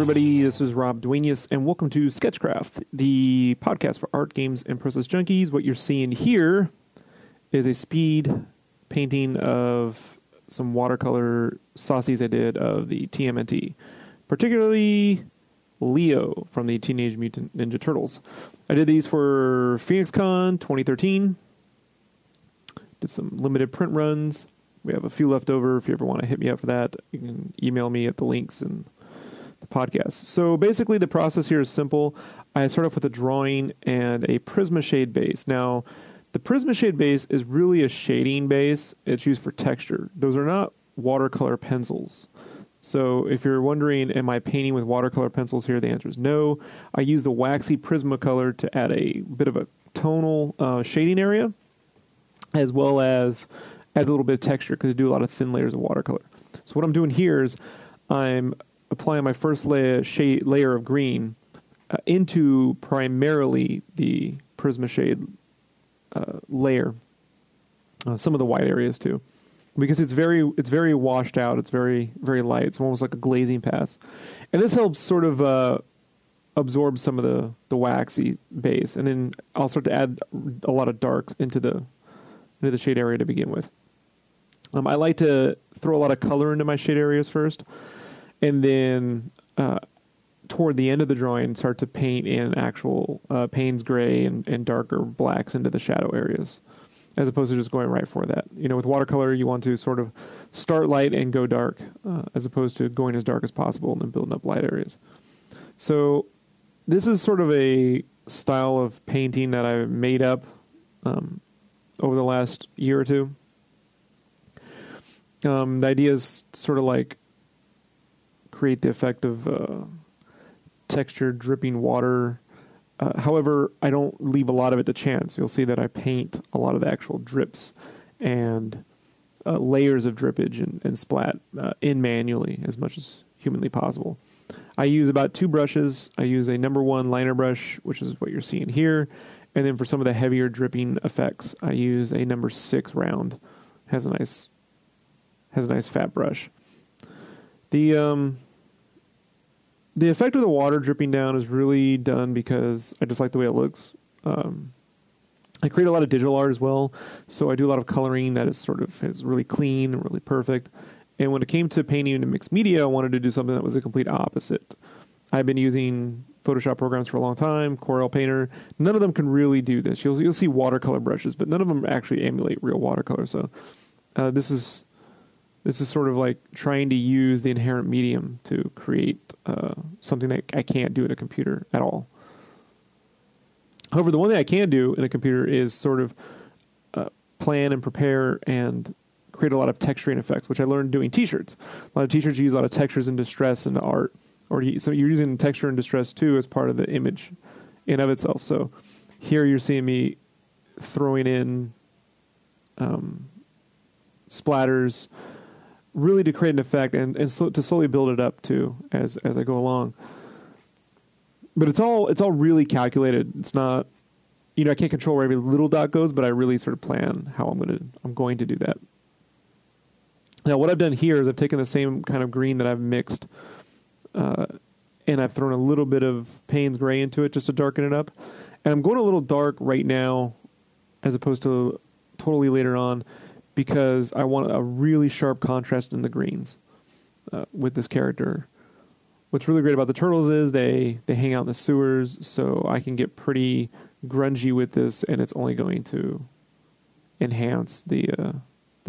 everybody. This is Rob Duenas, and welcome to Sketchcraft, the podcast for art, games, and process junkies. What you're seeing here is a speed painting of some watercolor saucies I did of the TMNT, particularly Leo from the Teenage Mutant Ninja Turtles. I did these for PhoenixCon 2013. Did some limited print runs. We have a few left over. If you ever want to hit me up for that, you can email me at the links in the podcast. So basically the process here is simple. I start off with a drawing and a Prisma shade base. Now, the Prisma shade base is really a shading base. It's used for texture. Those are not watercolor pencils. So if you're wondering, am I painting with watercolor pencils here? The answer is no. I use the waxy Prismacolor to add a bit of a tonal shading area, as well as add a little bit of texture because I do a lot of thin layers of watercolor. So what I'm doing here is I'm applying my first layer of green into primarily the Prisma shade layer, some of the white areas too, because it's very washed out. It's very light. It's almost like a glazing pass, and this helps sort of absorb some of the waxy base, and then I'll start to add a lot of darks into the shade area to begin with. I like to throw a lot of color into my shade areas first, and then toward the end of the drawing, start to paint in actual Paynes Grey and darker blacks into the shadow areas, as opposed to just going right for that. You know, with watercolor, you want to sort of start light and go dark, as opposed to going as dark as possible and then building up light areas. So this is sort of a style of painting that I made up over the last year or two. The idea is sort of like create the effect of textured dripping water. However, I don't leave a lot of it to chance. You'll see that I paint a lot of the actual drips and layers of drippage and splat in manually as much as humanly possible. I use about 2 brushes. I use a number 1 liner brush, which is what you're seeing here. And then for some of the heavier dripping effects, I use a number 6 round. Has a nice fat brush. The effect of the water dripping down is really done because I just like the way it looks. I create a lot of digital art as well, so I do a lot of coloring that is really clean and really perfect. And when it came to painting in mixed media, I wanted to do something that was the complete opposite. I've been using Photoshop programs for a long time, Corel Painter. None of them can really do this. You'll see watercolor brushes, but none of them actually emulate real watercolor. So this is sort of like trying to use the inherent medium to create something that I can't do in a computer at all. However, the one thing I can do in a computer is sort of plan and prepare and create a lot of texturing effects, which I learned doing t-shirts. A lot of t-shirts use a lot of textures and distress into art. So you're using texture and distress too as part of the image in of itself. So here you're seeing me throwing in splatters, really to create an effect and to slowly build it up too as I go along. But it's all really calculated. It's not, I can't control where every little dot goes, but I really sort of plan how I'm going to do that. Now what I've done here is I've taken the same kind of green that I've mixed, and I've thrown a little bit of Paynes Grey into it just to darken it up. And I'm going a little dark right now as opposed to totally later on, because I want a really sharp contrast in the greens with this character. What's really great about the turtles is they hang out in the sewers, so I can get pretty grungy with this, and it's only going to enhance the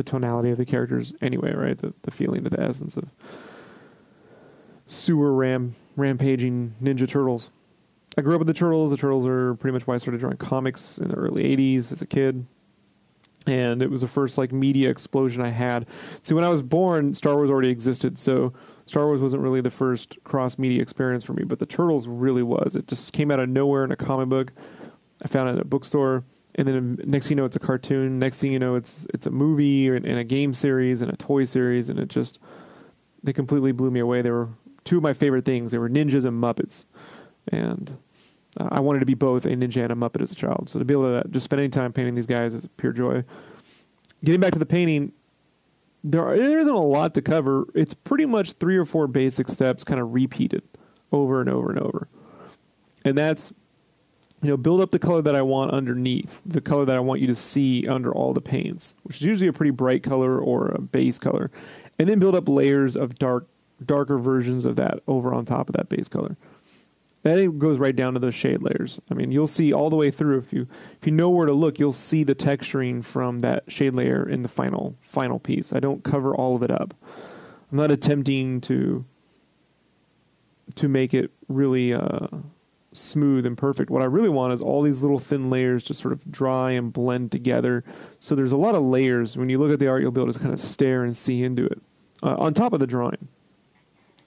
tonality of the characters anyway, right? The feeling of the essence of sewer rampaging Ninja Turtles. I grew up with the Turtles. The Turtles are pretty much why I started drawing comics in the early 80s as a kid. And it was the first media explosion I had. See, when I was born, Star Wars already existed, so Star Wars wasn't really the first cross-media experience for me, but the Turtles really was. It just came out of nowhere in a comic book. I found it at a bookstore, and then next thing you know, it's a cartoon. Next thing you know, it's a movie and a game series and a toy series, and they completely blew me away. They were 2 of my favorite things. They were ninjas and Muppets, and I wanted to be both a ninja and a Muppet as a child. So to be able to just spend any time painting these guys is pure joy. Getting back to the painting, there isn't a lot to cover. It's pretty much 3 or 4 basic steps kind of repeated over and over and over. And that's, build up the color that I want underneath, the color that I want you to see under all the paints, which is usually a pretty bright color or a base color. And then build up layers of darker versions of that over on top of that base color. That goes right down to those shade layers. I mean, you'll see all the way through. If you know where to look, you'll see the texturing from that shade layer in the final piece. I don't cover all of it up. I'm not attempting to make it really smooth and perfect. What I really want is all these little thin layers to sort of dry and blend together. So there's a lot of layers. When you look at the art, you'll be able to kind of stare and see into it on top of the drawing.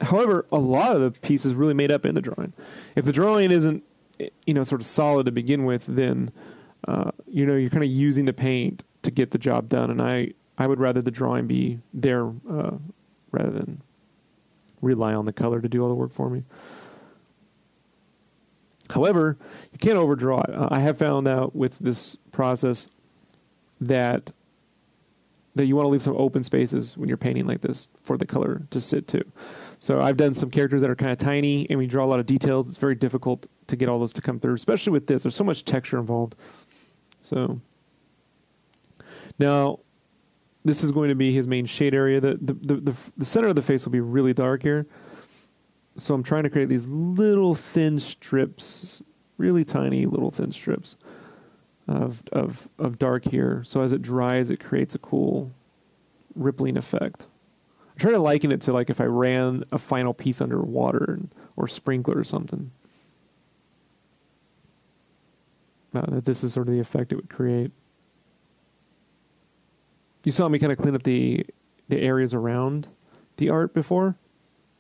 However, a lot of the piece is really made up in the drawing. If the drawing isn't, sort of solid to begin with, then, you're kind of using the paint to get the job done. And I would rather the drawing be there rather than rely on the color to do all the work for me. However, you can't overdraw it. I have found out with this process that you want to leave some open spaces when you're painting like this for the color to sit to. So I've done some characters that are kind of tiny, and we draw a lot of details. It's very difficult to get all those to come through, especially with this. There's so much texture involved. So now this is going to be his main shade area. The center of the face will be really dark here. So I'm trying to create these little thin strips, really tiny little thin strips of dark here. So as it dries, it creates a cool rippling effect. I try to liken it to like if I ran a final piece under water or sprinkler or something. That this is sort of the effect it would create. You saw me kind of clean up the areas around the art before.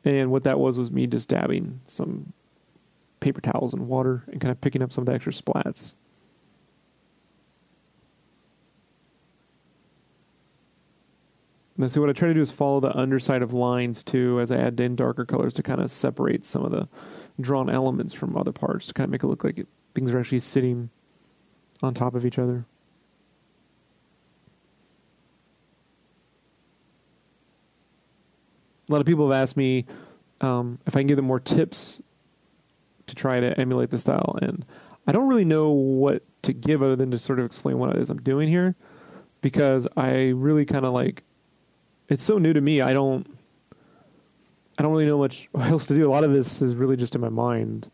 And what that was me just dabbing some paper towels in water and kind of picking up some of the extra splats. Now, see, what I try to do is follow the underside of lines, too, as I add in darker colors to kind of separate some of the drawn elements from other parts, to kind of make it look like things are actually sitting on top of each other. A lot of people have asked me if I can give them more tips to try to emulate the style, and I don't really know what to give other than to sort of explain what it is I'm doing here, because I really kind of it's so new to me. I don't really know much else to do. A lot of this is really just in my mind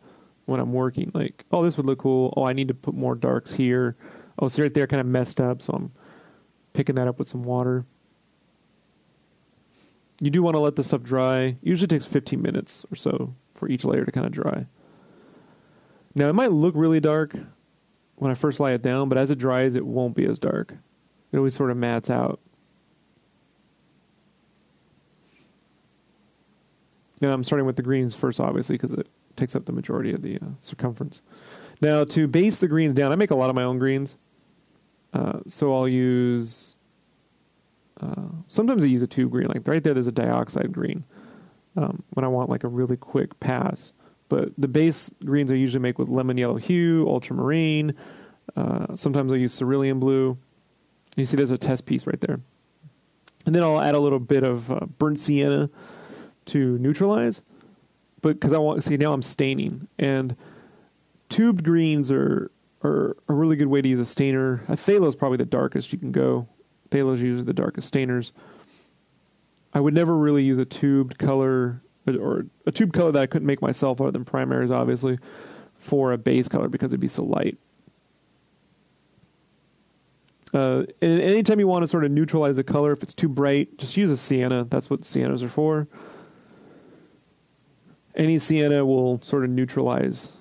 when I'm working. Like, oh, this would look cool. Oh, I need to put more darks here. Oh, so right there kind of messed up, so I'm picking that up with some water. You do want to let this stuff dry. Usually takes 15 minutes or so for each layer to kind of dry. Now, it might look really dark when I first lay it down, but as it dries, it won't be as dark. It always sort of mats out. Now, I'm starting with the greens first, obviously, because it takes up the majority of the circumference. Now, to base the greens down, I make a lot of my own greens. So I'll use... sometimes I use a tube green. Like right there's a dioxide green when I want like a really quick pass. But the base greens I usually make with lemon yellow hue, ultramarine. Sometimes I'll use cerulean blue. You see there's a test piece right there. And then I'll add a little bit of burnt sienna to neutralize. But because I want, see, now I'm staining. And tubed greens are a really good way to use a stainer. A phthalo is probably the darkest you can go. Phthalo is usually the darkest stainers. I would never really use a tubed color, or a tube color that I couldn't make myself other than primaries, obviously, for a base color because it'd be so light. And anytime you want to sort of neutralize the color, if it's too bright, just use a sienna. That's what siennas are for. Any sienna will sort of neutralize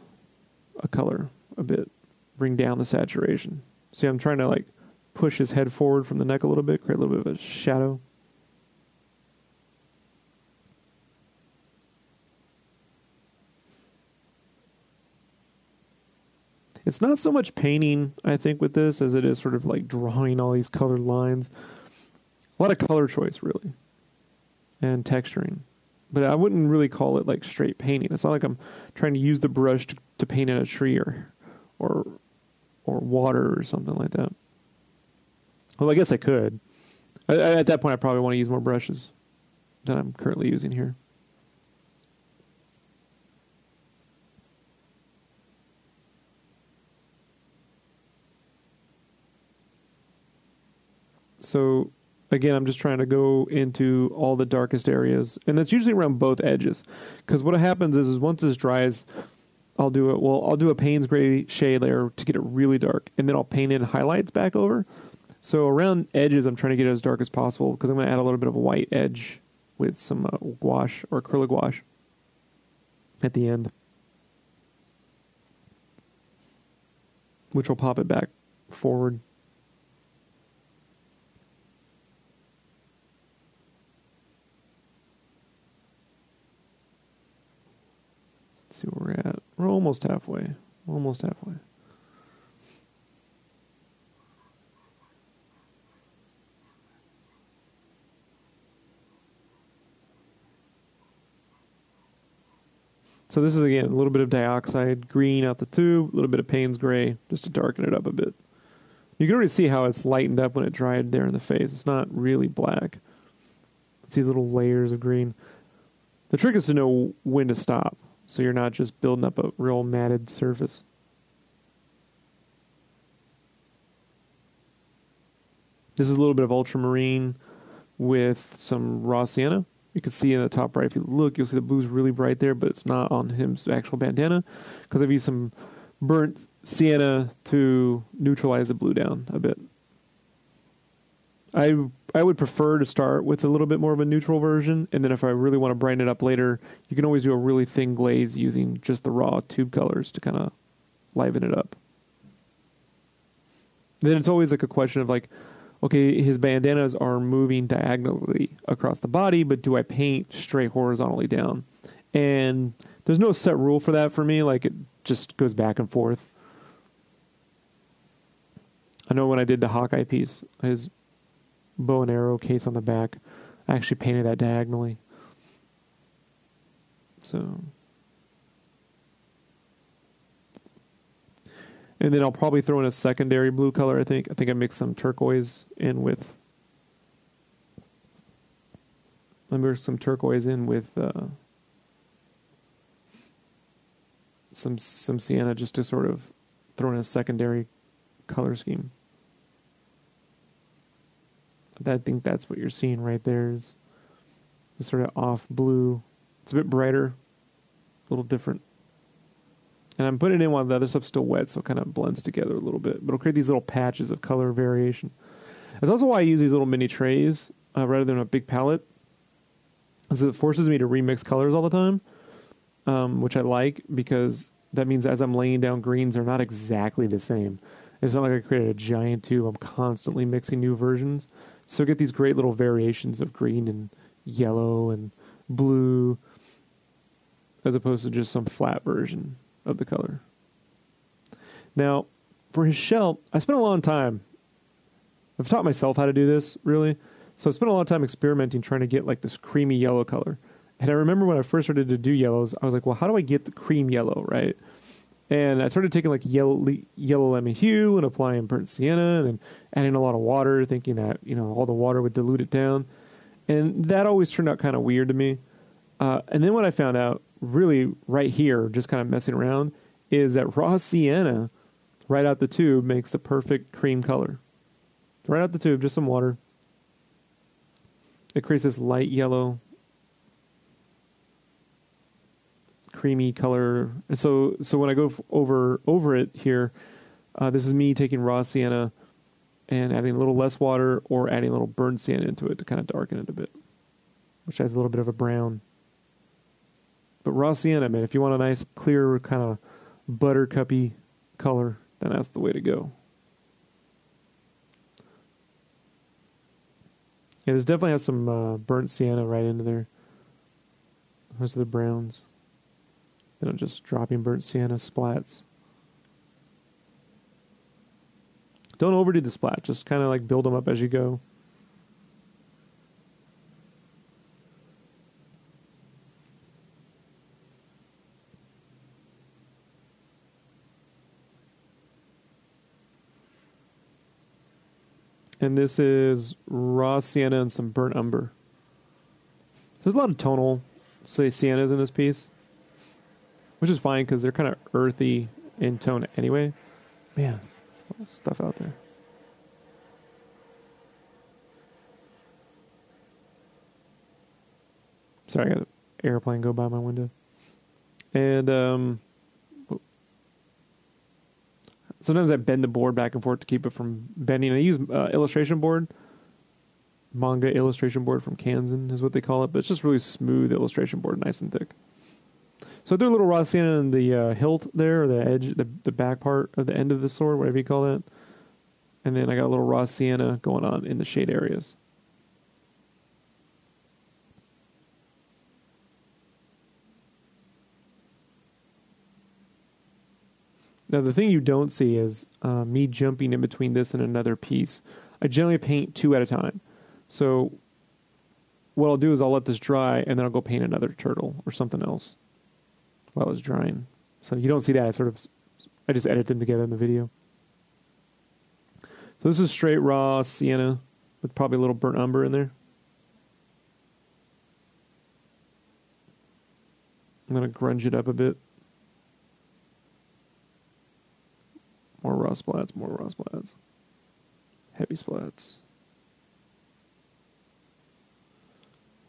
a color a bit, bring down the saturation. See, I'm trying to like push his head forward from the neck a little bit, create a little bit of a shadow. It's not so much painting, I think, with this, as it is sort of like drawing all these colored lines. A lot of color choice, really, and texturing. But I wouldn't really call it like straight painting. It's not like I'm trying to use the brush to paint in a tree or water or something like that. Well, I guess I could. At that point, I probably want to use more brushes than I'm currently using here. So again, I'm just trying to go into all the darkest areas, and that's usually around both edges. Because what happens is once this dries, I'll do a Paynes Grey shade layer to get it really dark, and then I'll paint in highlights back over. So around edges, I'm trying to get it as dark as possible because I'm going to add a little bit of a white edge with some gouache or acrylic gouache at the end, which will pop it back forward. Let's see where we're at. We're almost halfway. Almost halfway. So this is, again, a little bit of dioxide green out the tube, a little bit of Paynes Grey, just to darken it up a bit. You can already see how it's lightened up when it dried there in the face. It's not really black. It's these little layers of green. The trick is to know when to stop, so you're not just building up a real matted surface. This is a little bit of ultramarine with some raw sienna. You can see in the top right, if you look, you'll see the blue's really bright there, but it's not on his actual bandana because I've used some burnt sienna to neutralize the blue down a bit. I would prefer to start with a little bit more of a neutral version, and then if I really want to brighten it up later, you can always do a really thin glaze using just the raw tube colors to kind of liven it up. Then it's always like a question of like, okay, his bandanas are moving diagonally across the body, but do I paint straight horizontally down? And there's no set rule for that for me. Like, it just goes back and forth. I know when I did the Hawkeye piece, his bow and arrow case on the back, I actually painted that diagonally. So... And then I'll probably throw in a secondary blue color, I think. I think I mixed some turquoise in with... I mixed some turquoise in with some sienna just to sort of throw in a secondary color scheme. I think that's what you're seeing right there is this sort of off blue. It's a bit brighter, a little different. And I'm putting it in while the other stuff's still wet, so it kind of blends together a little bit. But it'll create these little patches of color variation. That's also why I use these little mini trays rather than a big palette. Because it forces me to remix colors all the time, which I like because that means as I'm laying down greens, they're not exactly the same. It's not like I created a giant tube. I'm constantly mixing new versions. So I get these great little variations of green and yellow and blue as opposed to just some flat version of the color. Now, for his shell, I spent a long time. I've taught myself how to do this, really. So I spent a lot of time experimenting trying to get like this creamy yellow color. And I remember when I first started to do yellows, I was like, well, how do I get the cream yellow, right? And I started taking like yellow lemon hue and applying burnt sienna and then adding a lot of water, thinking that, you know, all the water would dilute it down. And that always turned out kind of weird to me. And then what I found out, really right here, just kind of messing around, is that raw sienna right out the tube makes the perfect cream color. Right out the tube, just some water. It creates this light yellow, creamy color. And so when I go over it here, this is me taking raw sienna and adding a little less water or adding a little burnt sienna into it to kind of darken it a bit, which adds a little bit of a brown. But raw sienna, man, if you want a nice, clear, kind of buttercuppy color, then that's the way to go. Yeah, this definitely has some burnt sienna right into there. Those are the browns. Then I'm just dropping burnt sienna splats. Don't overdo the splat. Just kind of like build them up as you go. And this is raw sienna and some burnt umber. There's a lot of tonal siennas in this piece, which is fine because they're kind of earthy in tone anyway. Man, a lot of stuff out there. Sorry, I got an airplane go by my window. And sometimes I bend the board back and forth to keep it from bending. I use illustration board, manga illustration board from Kanzen is what they call it, but it's just really smooth illustration board, nice and thick. So I threw a little raw sienna in the hilt there, or the edge, the back part of the end of the sword, whatever you call that. And then I got a little raw sienna going on in the shade areas. Now, the thing you don't see is me jumping in between this and another piece. I generally paint 2 at a time. So what I'll do is I'll let this dry, and then I'll go paint another turtle or something else while it's drying. So you don't see that. I just edit them together in the video. So this is straight raw sienna with probably a little burnt umber in there. I'm going to grunge it up a bit. More raw splats, more raw splats. Heavy splats.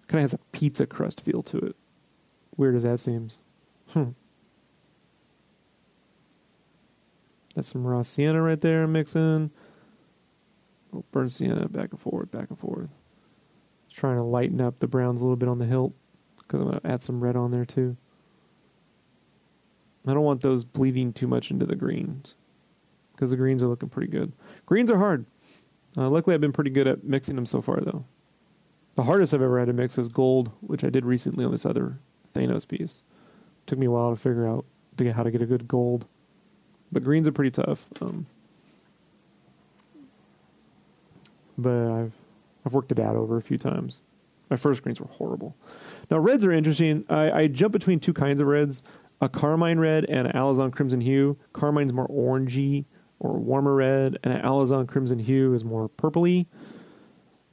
Kind of has a pizza crust feel to it. Weird as that seems. That's some raw sienna right there I'm mixing. Oh, burnt sienna, back and forth, back and forth. Just trying to lighten up the browns a little bit on the hilt, because I'm going to add some red on there too. I don't want those bleeding too much into the greens, because the greens are looking pretty good. Greens are hard. Luckily, I've been pretty good at mixing them so far, though. The hardest I've ever had to mix is gold, which I did recently on this other Thanos piece. Took me a while to figure out how to get a good gold. But greens are pretty tough. But I've worked it out over a few times. My first greens were horrible. Now, reds are interesting. I jump between 2 kinds of reds, a carmine red and an Alizon crimson hue. Carmine's more orangey or warmer red, and an Alizon crimson hue is more purpley.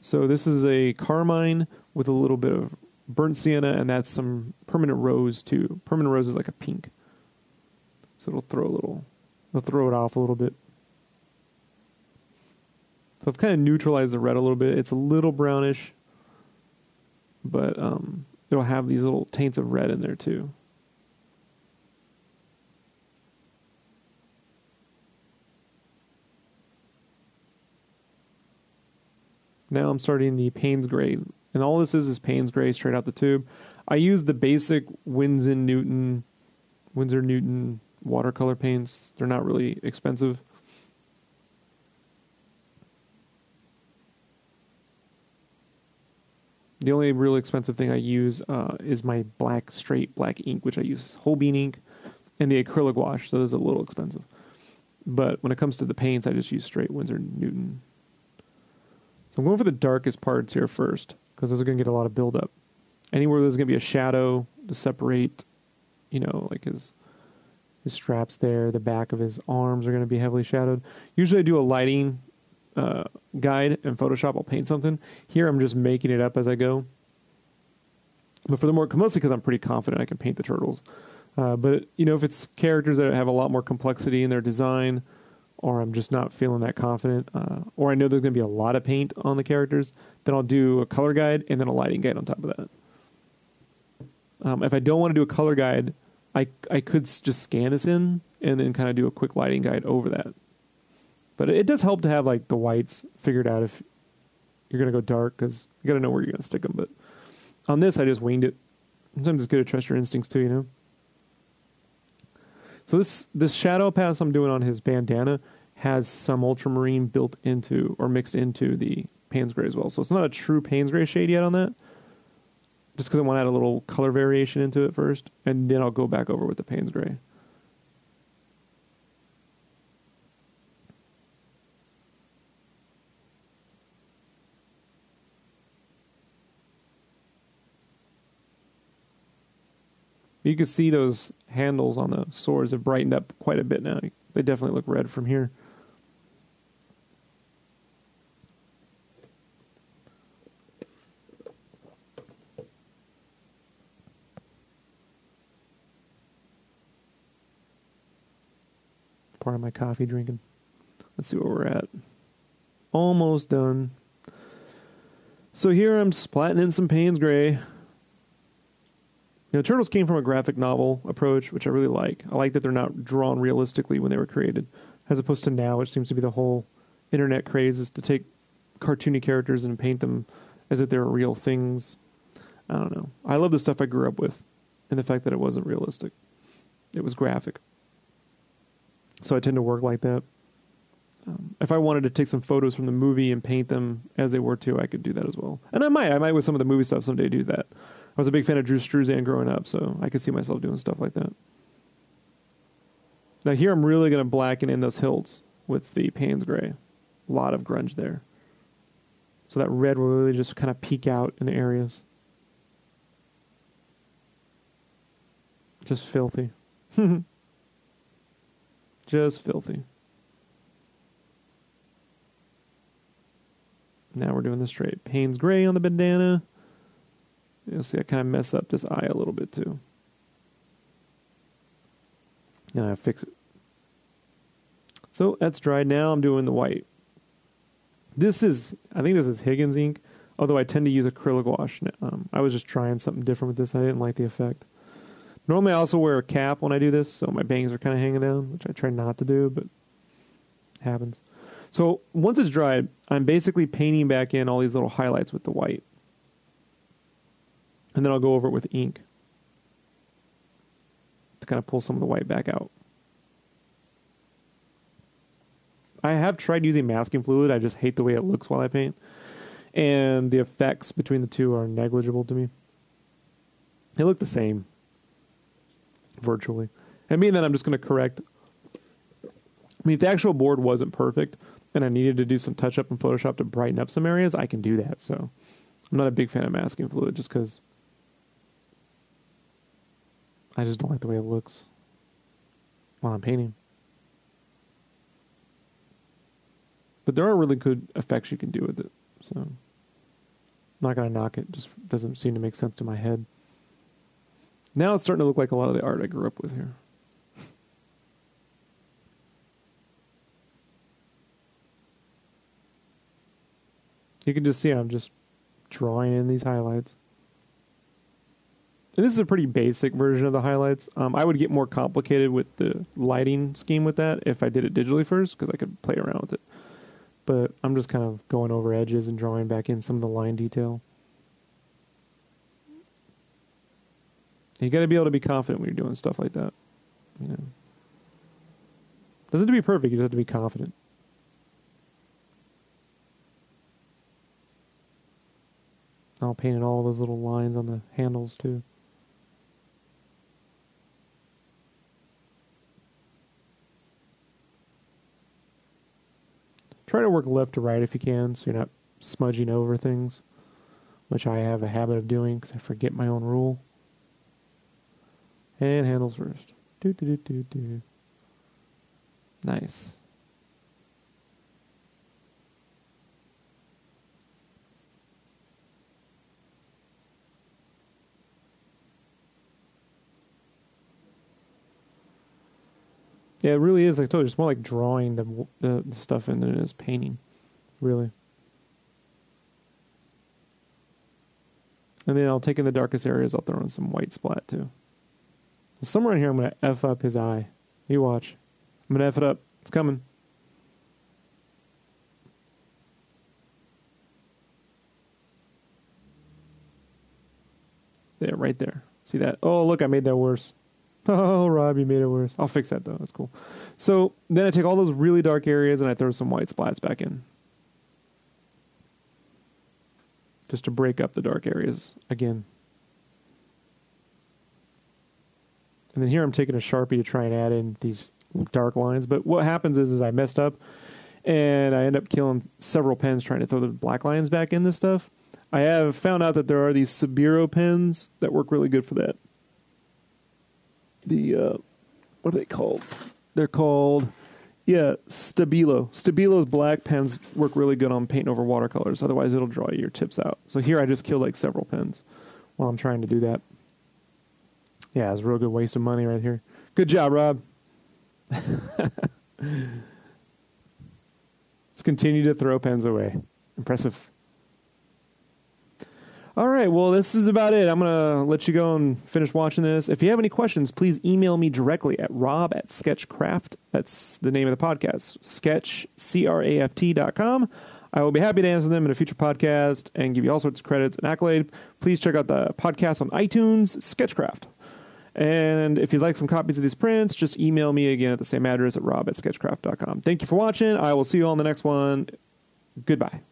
So this is a carmine with a little bit of burnt sienna, and that's some permanent rose too. Permanent rose is like a pink. So it'll throw it off a little bit. So I've kind of neutralized the red a little bit. It's a little brownish, but it'll have these little taints of red in there too. Now I'm starting the Paynes Grey, and all this is Paynes Grey straight out the tube. I use the basic Windsor Newton watercolor paints. They're not really expensive. The only really expensive thing I use is my straight black ink, which I use whole bean ink, and the acrylic wash, so those are a little expensive. But when it comes to the paints, I just use straight Windsor Newton. So I'm going for the darkest parts here first, because those are going to get a lot of buildup. Anywhere there's going to be a shadow to separate, like his straps there, the back of his arms are going to be heavily shadowed. Usually I do a lighting guide in Photoshop. I'll paint something. Here I'm just making it up as I go. But mostly because I'm pretty confident I can paint the turtles. But if it's characters that have a lot more complexity in their design, or I'm just not feeling that confident, or I know there's going to be a lot of paint on the characters, then I'll do a color guide and then a lighting guide on top of that. If I don't want to do a color guide, I could just scan this in and then kind of do a quick lighting guide over that. But it does help to have like the whites figured out if you're going to go dark, because you got to know where you're going to stick them. But on this, I just winged it. Sometimes it's good to trust your instincts too, So this shadow pass I'm doing on his bandana has some ultramarine built into or mixed into the Paynes Grey as well. So it's not a true Paynes Grey shade yet on that, just because I want to add a little color variation into it first, and then I'll go back over with the Paynes Grey. You can see those handles on the swords have brightened up quite a bit now. They definitely look red from here. Part of my coffee drinking. Let's see where we're at. Almost done. So here I'm splatting in some Paynes Grey. Turtles came from a graphic novel approach, which I really like. I like that they're not drawn realistically when they were created, as opposed to now, which seems to be the whole internet craze, is to take cartoony characters and paint them as if they're real things. I don't know. I love the stuff I grew up with, and the fact that it wasn't realistic. It was graphic. So I tend to work like that. If I wanted to take some photos from the movie and paint them as they were too, I could do that as well. And I might with some of the movie stuff someday do that. I was a big fan of Drew Struzan growing up, so I could see myself doing stuff like that. Now here I'm really going to blacken in those hilts with the Paynes Grey. A lot of grunge there. So that red will really just kind of peek out in the areas. Just filthy. Just filthy. Now we're doing the straight. Paynes Grey on the bandana. You'll see I kind of mess up this eye a little bit too. And I fix it. So that's dried now. I'm doing the white. I think this is Higgins ink, although I tend to use acrylic wash. I was just trying something different with this. I didn't like the effect. Normally I also wear a cap when I do this, so my bangs are kind of hanging down, which I try not to do, but it happens. So once it's dried, I'm basically painting back in all these little highlights with the white. And then I'll go over it with ink to kind of pull some of the white back out. I have tried using masking fluid. I just hate the way it looks while I paint. And the effects between the two are negligible to me. They look the same, virtually. And mean that I'm just going to correct. If the actual board wasn't perfect and I needed to do some touch-up in Photoshop to brighten up some areas, I can do that. So I'm not a big fan of masking fluid just because I just don't like the way it looks while I'm painting. But there are really good effects you can do with it. So I'm not going to knock it. Just doesn't seem to make sense to my head. Now it's starting to look like a lot of the art I grew up with here. You can just see I'm just drawing in these highlights. And this is a pretty basic version of the highlights. I would get more complicated with the lighting scheme with that if I did it digitally first, because I could play around with it. But I'm just kind of going over edges and drawing back in some of the line detail. You got to be able to be confident when you're doing stuff like that. Doesn't have to be perfect, you just have to be confident. I'll paint in all those little lines on the handles too. Try to work left to right if you can, so you're not smudging over things, which I have a habit of doing because I forget my own rule. And handles first. Do. Nice. Yeah, it really is. Like I told you, it's more like drawing the stuff in than it is painting, really. And then I'll take in the darkest areas. I'll throw in some white splat too. Somewhere in here, I'm going to F up his eye. You watch. I'm going to F it up. It's coming. There, right there. See that? Oh, look, I made that worse. Oh, Rob, you made it worse. I'll fix that, though. That's cool. So then I take all those really dark areas and I throw some white splats back in. Just to break up the dark areas again. And then here I'm taking a Sharpie to try and add in these dark lines. But what happens is I messed up and I end up killing several pens trying to throw the black lines back in this stuff. I have found out that there are these Sabiro pens that work really good for that. What are they called? They're called, Stabilo. Stabilo's black pens work really good on painting over watercolors. Otherwise, it'll draw your tips out. So here I just killed like several pens while I'm trying to do that. Yeah, it's a real good waste of money right here. Good job, Rob. Let's continue to throw pens away. Impressive. All right, well, this is about it. I'm going to let you go and finish watching this. If you have any questions, please email me directly at rob@sketchcraft. That's the name of the podcast, sketchcraft.com. I will be happy to answer them in a future podcast and give you all sorts of credits and accolade. Please check out the podcast on iTunes, Sketchcraft. And if you'd like some copies of these prints, just email me again at the same address at rob@sketchcraft.com. Thank you for watching. I will see you all in the next one. Goodbye.